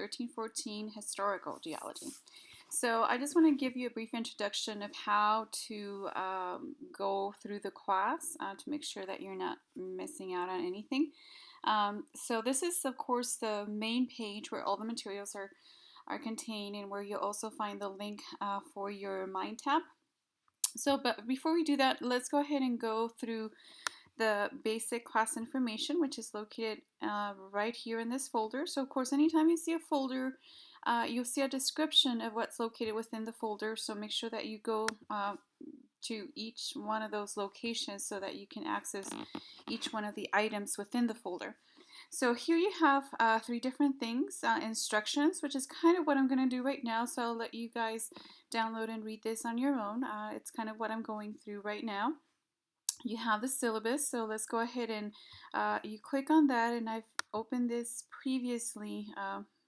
1314 Historical Geology. So I just want to give you a brief introduction of how to go through the class to make sure that you're not missing out on anything. So this is, of course, the main page where all the materials are contained, and where you'll also find the link for your MindTap. So, but before we do that, let's go ahead and go through the basic class information, which is located right here in this folder. So of course, anytime you see a folder, you'll see a description of what's located within the folder. So make sure that you go to each one of those locations so that you can access each one of the items within the folder. So here you have three different things, instructions, which is kind of what I'm going to do right now. So I'll let you guys download and read this on your own. It's kind of what I'm going through right now. You have the syllabus, so let's go ahead and you click on that, and I've opened this previously,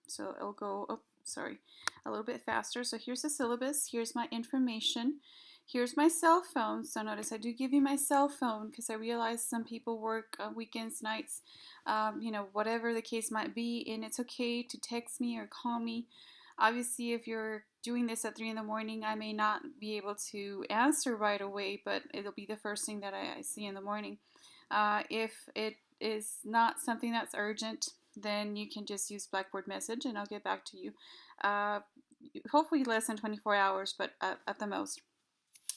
so it'll go, oh, sorry, a little bit faster. So here's the syllabus, here's my information, here's my cell phone. So notice I do give you my cell phone because I realize some people work weekends, nights, whatever the case might be, and it's okay to text me or call me. Obviously, if you're doing this at 3 in the morning, I may not be able to answer right away, but it'll be the first thing that I see in the morning. If it is not something that's urgent, then you can just use Blackboard Message and I'll get back to you. Hopefully less than 24 hours, but at the most.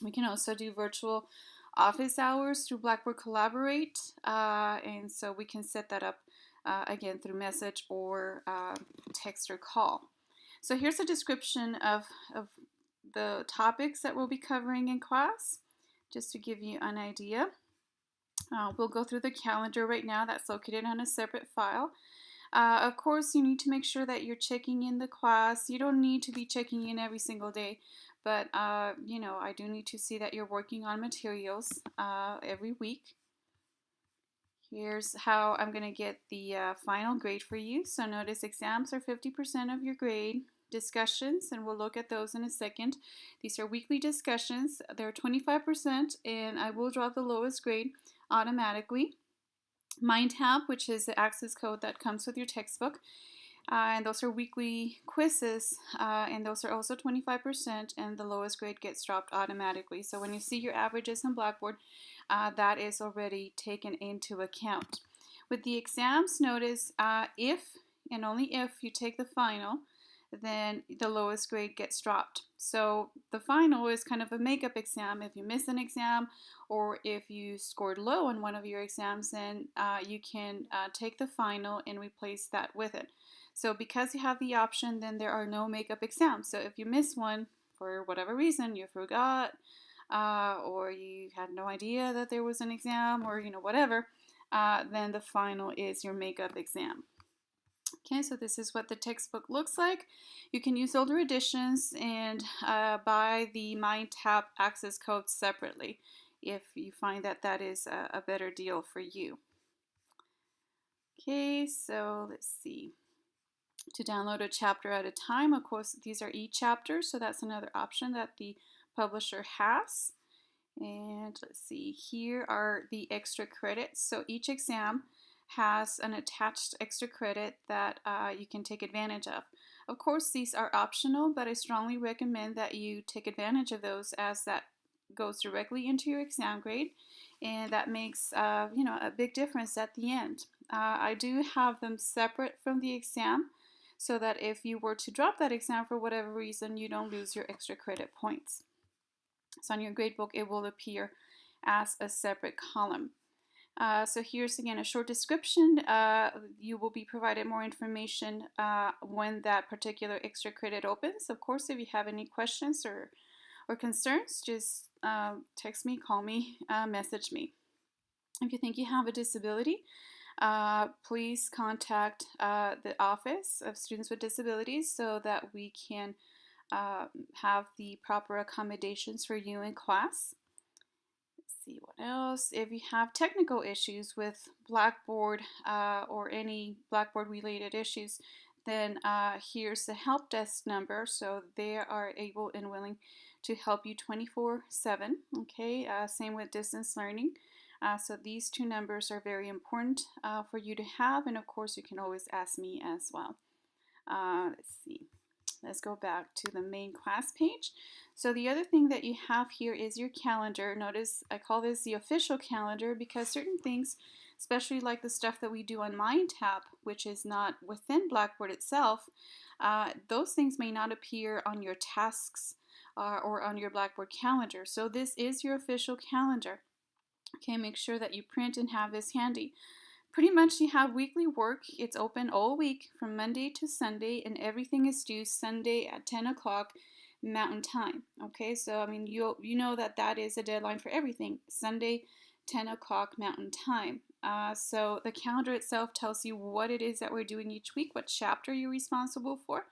We can also do virtual office hours through Blackboard Collaborate, and so we can set that up again through message or text or call. So here's a description of the topics that we'll be covering in class, just to give you an idea. We'll go through the calendar right now. That's located on a separate file. Of course, you need to make sure that you're checking in the class. You don't need to be checking in every single day, but I do need to see that you're working on materials every week. Here's how I'm going to get the final grade for you. So notice exams are 50% of your grade. Discussions, and we'll look at those in a second. These are weekly discussions. They're 25%, and I will drop the lowest grade automatically. MindTap, which is the access code that comes with your textbook. And those are weekly quizzes, and those are also 25%, and the lowest grade gets dropped automatically. So when you see your averages on Blackboard, that is already taken into account. With the exams, notice if and only if you take the final, then the lowest grade gets dropped. So the final is kind of a makeup exam. If you miss an exam, or if you scored low on one of your exams, then you can take the final and replace that with it. So because you have the option, then there are no makeup exams. So if you miss one for whatever reason, you forgot, or you had no idea that there was an exam, or whatever, then the final is your makeup exam. Okay, so this is what the textbook looks like. You can use older editions and buy the MindTap access code separately if you find that that is a better deal for you. Okay, so let's see. To download a chapter at a time, of course, these are e-chapters, so that's another option that the publisher has. And let's see, here are the extra credits. So each exam has an attached extra credit that you can take advantage of. Of course, these are optional, but I strongly recommend that you take advantage of those, as that goes directly into your exam grade, and that makes a big difference at the end. I do have them separate from the exam, so that if you were to drop that exam for whatever reason, you don't lose your extra credit points. So on your gradebook, it will appear as a separate column. So here's again a short description. You will be provided more information when that particular extra credit opens. Of course, if you have any questions or concerns, just text me, call me, message me. If you think you have a disability, please contact the Office of Students with Disabilities so that we can have the proper accommodations for you in class. See what else. If you have technical issues with Blackboard or any Blackboard related issues, then here's the help desk number. So they are able and willing to help you 24/7. Okay, same with distance learning. So these two numbers are very important for you to have, and of course you can always ask me as well. Let's see. Let's go back to the main class page. So the other thing that you have here is your calendar. Notice I call this the official calendar because certain things, especially like the stuff that we do on MindTap, which is not within Blackboard itself, those things may not appear on your tasks or on your Blackboard calendar. So this is your official calendar. Okay, make sure that you print and have this handy. Pretty much you have weekly work. It's open all week from Monday to Sunday, and everything is due Sunday at 10 o'clock Mountain Time. Okay, so I mean, you know that is a deadline for everything. Sunday, 10 o'clock Mountain Time. So the calendar itself tells you what it is that we're doing each week, what chapter you're responsible for.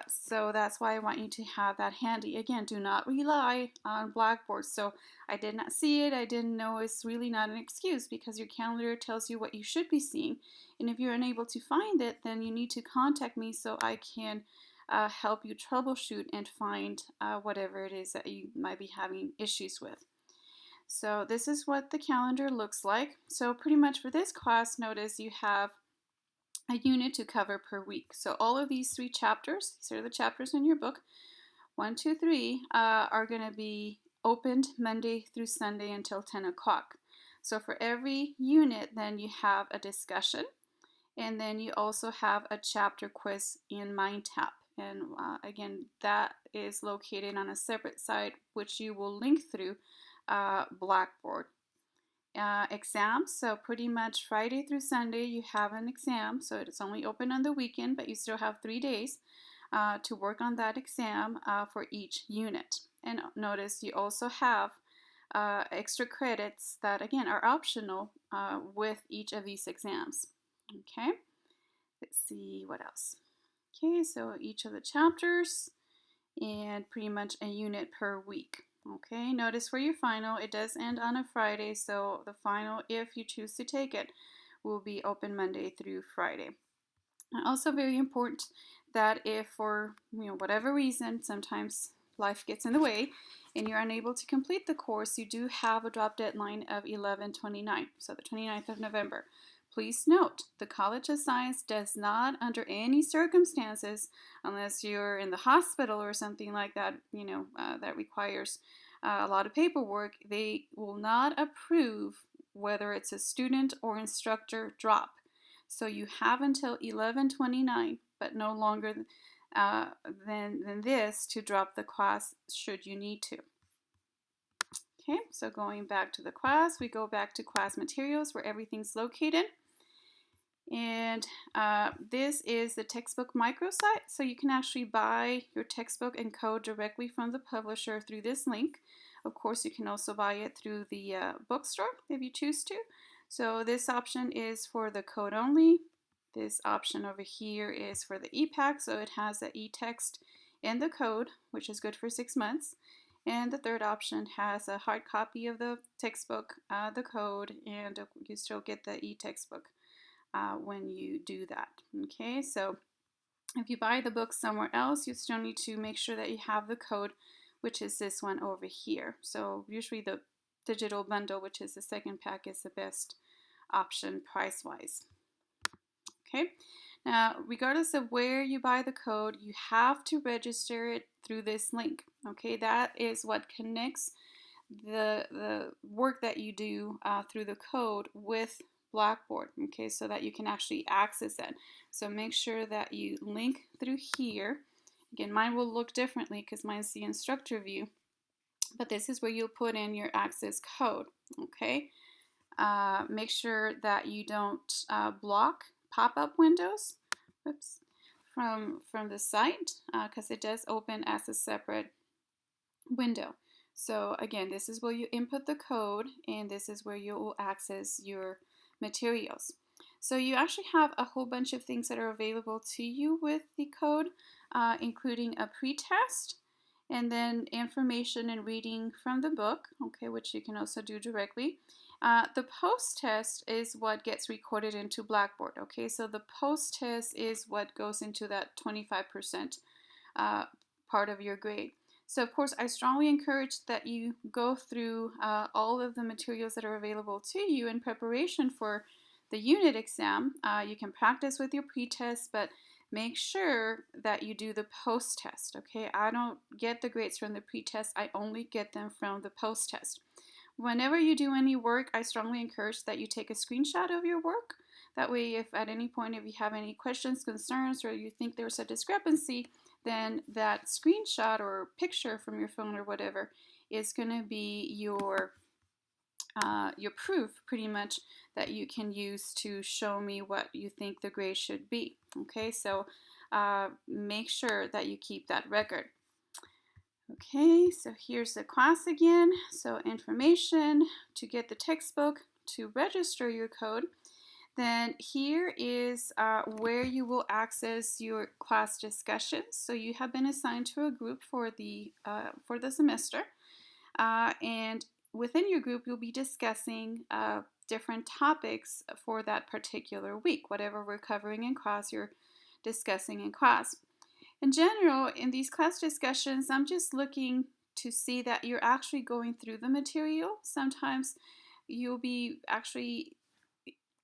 So that's why I want you to have that handy. Again, do not rely on Blackboard. So I did not see it. I didn't know. It's really not an excuse because your calendar tells you what you should be seeing. And if you're unable to find it, then you need to contact me so I can help you troubleshoot and find whatever it is that you might be having issues with. So this is what the calendar looks like. So pretty much for this class, notice you have a unit to cover per week. So all of these 3 chapters, these are the chapters in your book, 1, 2, 3, are going to be opened Monday through Sunday until 10 o'clock. So for every unit, then you have a discussion, and then you also have a chapter quiz in MindTap. And again, that is located on a separate site, which you will link through Blackboard. Exams, so pretty much Friday through Sunday you have an exam, so it's only open on the weekend, but you still have 3 days to work on that exam for each unit. And notice you also have extra credits that again are optional with each of these exams. Okay, let's see what else. Okay, so each of the chapters and pretty much a unit per week. Okay, notice for your final, it does end on a Friday, so the final, if you choose to take it, will be open Monday through Friday. And also very important that if for whatever reason, sometimes life gets in the way, and you're unable to complete the course, you do have a drop deadline of 11/29, so the 29th of November. Please note, the College of Science does not, under any circumstances, unless you're in the hospital or something like that, that requires a lot of paperwork, they will not approve whether it's a student or instructor drop. So you have until 11/29, but no longer than this to drop the class should you need to. Okay, so going back to the class, we go back to class materials where everything's located. And this is the textbook microsite, so you can actually buy your textbook and code directly from the publisher through this link. Of course, you can also buy it through the bookstore if you choose to. So this option is for the code only. This option over here is for the e-pack, so it has the e-text and the code, which is good for 6 months. And the third option has a hard copy of the textbook, the code, and you still get the e-textbook when you do that. Okay, so if you buy the book somewhere else, you still need to make sure that you have the code, which is this one over here. So usually the digital bundle, which is the second pack, is the best option price-wise. Okay, now regardless of where you buy the code, you have to register it through this link. Okay, that is what connects the work that you do through the code with Blackboard, okay, so that you can actually access it. So make sure that you link through here. Again, mine will look differently because mine's the instructor view, but this is where you'll put in your access code, okay? Make sure that you don't block pop-up windows, whoops, from the site because it does open as a separate window. So again, this is where you input the code, and this is where you will access your materials. So you actually have a whole bunch of things that are available to you with the code, including a pre-test, and then information and reading from the book, okay, which you can also do directly. The post-test is what gets recorded into Blackboard, okay, so the post-test is what goes into that 25% part of your grade. So of course, I strongly encourage that you go through all of the materials that are available to you in preparation for the unit exam. You can practice with your pre-test, but make sure that you do the post-test, okay? I don't get the grades from the pre-test, I only get them from the post-test. Whenever you do any work, I strongly encourage that you take a screenshot of your work. That way, if at any point, if you have any questions, concerns, or you think there's a discrepancy, then that screenshot or picture from your phone or whatever is going to be your proof, pretty much, that you can use to show me what you think the grade should be. Okay, so make sure that you keep that record. Okay, so here's the class again. So information to get the textbook, to register your code. Then here is where you will access your class discussions. So you have been assigned to a group for the semester, and within your group you'll be discussing different topics for that particular week. Whatever we're covering in class, you're discussing in class. In general, in these class discussions, I'm just looking to see that you're actually going through the material. Sometimes you'll be actually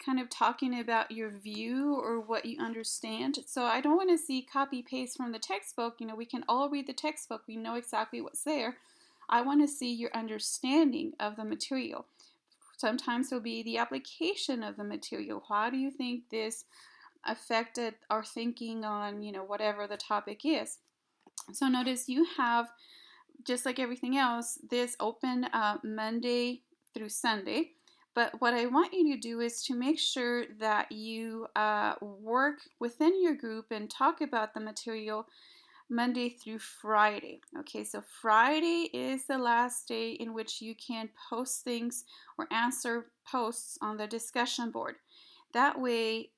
kind of talking about your view or what you understand. So I don't want to see copy paste from the textbook. You know, we can all read the textbook. We know exactly what's there. I want to see your understanding of the material. Sometimes it'll be the application of the material. How do you think this affected our thinking on, you know, whatever the topic is? So notice you have, just like everything else, this open Monday through Sunday. But what I want you to do is to make sure that you work within your group and talk about the material Monday through Friday. Okay, so Friday is the last day in which you can post things or answer posts on the discussion board. That way,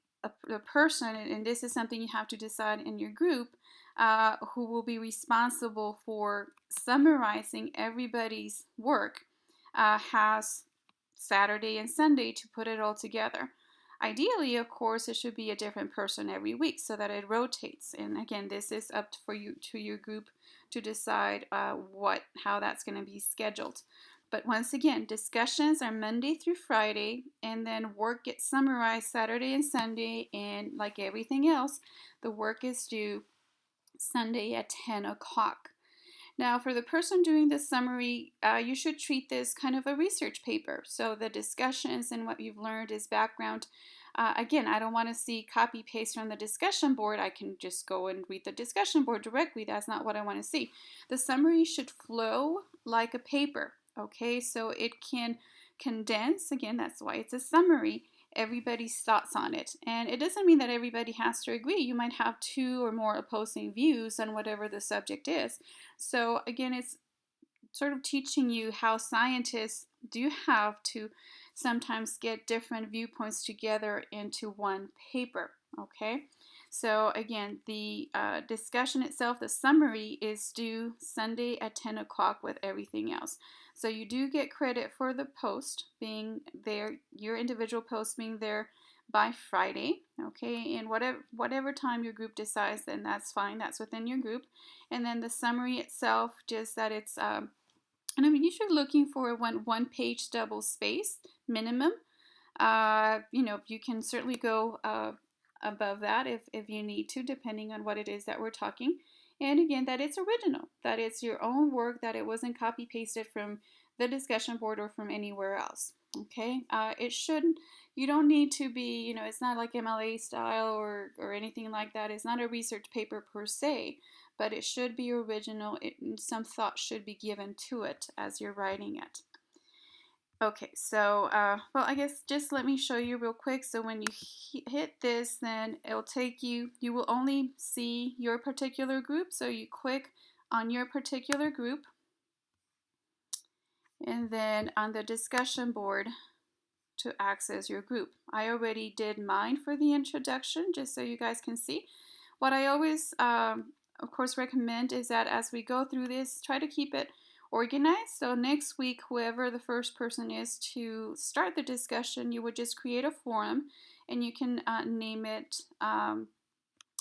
the person, and this is something you have to decide in your group, who will be responsible for summarizing everybody's work, has Saturday and Sunday to put it all together. Ideally, of course, it should be a different person every week so that it rotates. And again, this is up for you, to your group, to decide how that's going to be scheduled. But once again, discussions are Monday through Friday, and then work gets summarized Saturday and Sunday. And like everything else, the work is due Sunday at 10 o'clock. Now, for the person doing the summary, you should treat this kind of a research paper. So the discussions and what you've learned is background. Again, I don't want to see copy paste from the discussion board. I can just go and read the discussion board directly. That's not what I want to see. The summary should flow like a paper. Okay, so it can condense. Again, that's why it's a summary. Everybody's thoughts on it. And it doesn't mean that everybody has to agree. You might have two or more opposing views on whatever the subject is. So again, it's sort of teaching you how scientists do have to sometimes get different viewpoints together into one paper. Okay, so again, the discussion itself, the summary, is due Sunday at 10 o'clock with everything else. So you do get credit for the post being there, your individual post being there by Friday, okay, and whatever time your group decides, then that's fine, that's within your group. And then the summary itself, just that it's and I'm usually looking for one page double space minimum. You know, you can certainly go above that if you need to, depending on what it is that we're talking. And again, that it's original, that it's your own work, that it wasn't copy pasted from the discussion board or from anywhere else. Okay, it shouldn't, you don't need to be, you know, it's not like MLA style or anything like that. It's not a research paper per se, but it should be original. Some thought should be given to it as you're writing it. Okay, so, well, I guess just let me show you real quick. So when you hit this, then it'll take you, you will only see your particular group. So you click on your particular group, and then on the discussion board to access your group. I already did mine for the introduction, just so you guys can see. What I always, of course, recommend is that as we go through this, try to keep it organized. So next week, whoever the first person is to start the discussion, you would just create a forum, and you can name it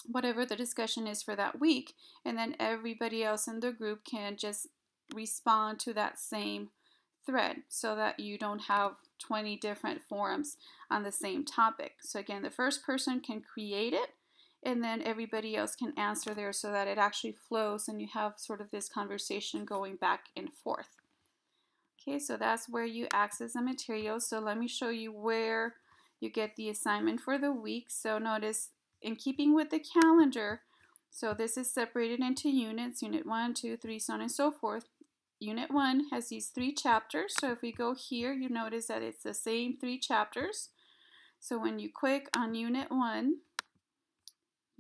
whatever the discussion is for that week, and then everybody else in the group can just respond to that same thread, so that you don't have 20 different forums on the same topic. So again, the first person can create it, and then everybody else can answer there so that it actually flows and you have sort of this conversation going back and forth. Okay, so that's where you access the materials. So let me show you where you get the assignment for the week. So notice, in keeping with the calendar, so this is separated into units, unit 1, 2, 3, so on and so forth. Unit 1 has these 3 chapters. So if we go here, you notice that it's the same 3 chapters. So when you click on unit 1,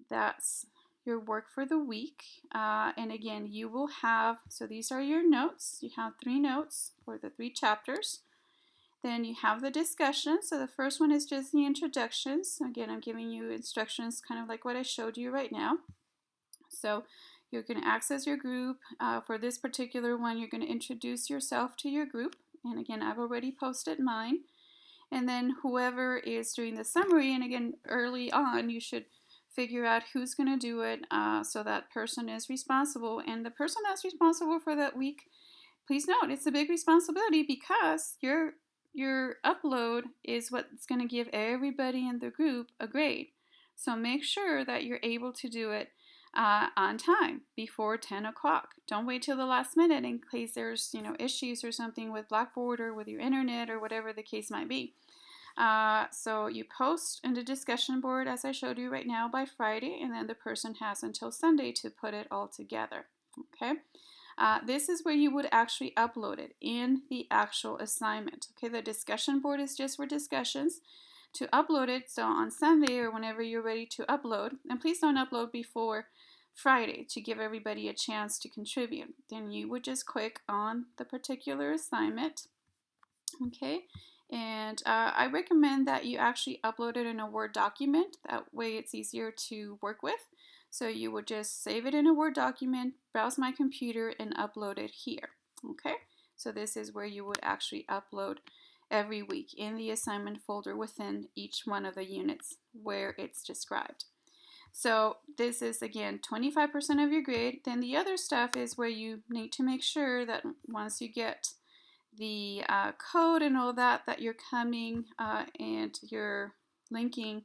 that's your work for the week. And again, you will have, so these are your notes. You have 3 notes for the 3 chapters. Then you have the discussion. So the first one is just the introductions. Again, I'm giving you instructions kind of like what I showed you right now. So you're going to access your group. For this particular one, you're going to introduce yourself to your group. And again, I've already posted mine. And then whoever is doing the summary, and again, early on, you should figure out who's going to do it, so that person is responsible. And the person that's responsible for that week, please note, it's a big responsibility because your upload is what's going to give everybody in the group a grade. So make sure that you're able to do it on time before 10 o'clock. Don't wait till the last minute in case there's issues or something with Blackboard or with your internet or whatever the case might be. So you post in the discussion board as I showed you right now by Friday, and then the person has until Sunday to put it all together. Okay. This is where you would actually upload it in the actual assignment. Okay, the discussion board is just for discussions. To upload it, so on Sunday or whenever you're ready to upload, and please don't upload before Friday to give everybody a chance to contribute. Then you would just click on the particular assignment. Okay, and I recommend that you actually upload it in a Word document. That way it's easier to work with. So you would just save it in a Word document, browse my computer, and upload it here. Okay, so this is where you would actually upload every week in the assignment folder within each one of the units where it's described. So this is again 25% of your grade. Then the other stuff is where you need to make sure that once you get the code and all that you're coming and you're linking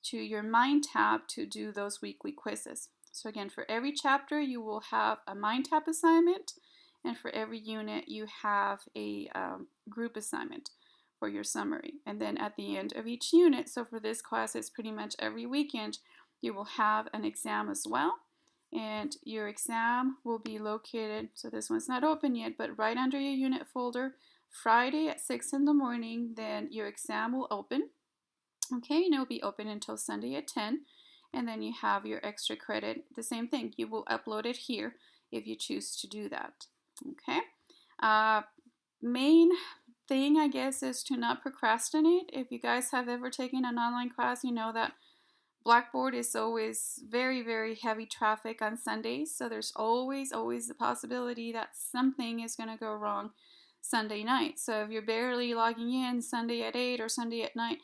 to your Mind tab to do those weekly quizzes. So again, for every chapter you will have a Mind tab assignment, and for every unit you have a group assignment for your summary. And then at the end of each unit, so for this class it's pretty much every weekend, you will have an exam as well. And your exam will be located, so this one's not open yet, but right under your unit folder, Friday at 6 in the morning, then your exam will open. Okay, and it will be open until Sunday at 10. And then you have your extra credit. The same thing, you will upload it here if you choose to do that. Okay, main thing I guess is to not procrastinate. If you guys have ever taken an online class, you know that Blackboard is always very, very heavy traffic on Sundays, so there's always the possibility that something is going to go wrong Sunday night. So if you're barely logging in Sunday at 8 or Sunday at 9,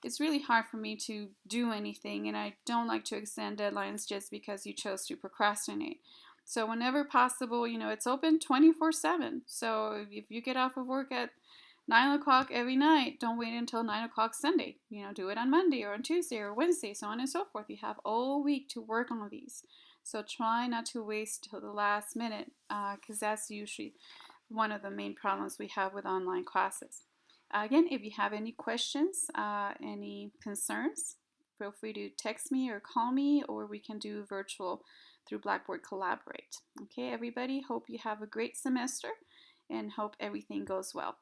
it's really hard for me to do anything, and I don't like to extend deadlines just because you chose to procrastinate. So whenever possible, it's open 24/7. So if you get off of work at 9 o'clock every night, don't wait until 9 o'clock Sunday. Do it on Monday or on Tuesday or Wednesday, so on and so forth. You have all week to work on these. So try not to waste till the last minute, because that's usually one of the main problems we have with online classes. Again, if you have any questions, any concerns, feel free to text me or call me, or we can do virtual through Blackboard Collaborate. Okay, everybody, hope you have a great semester and hope everything goes well.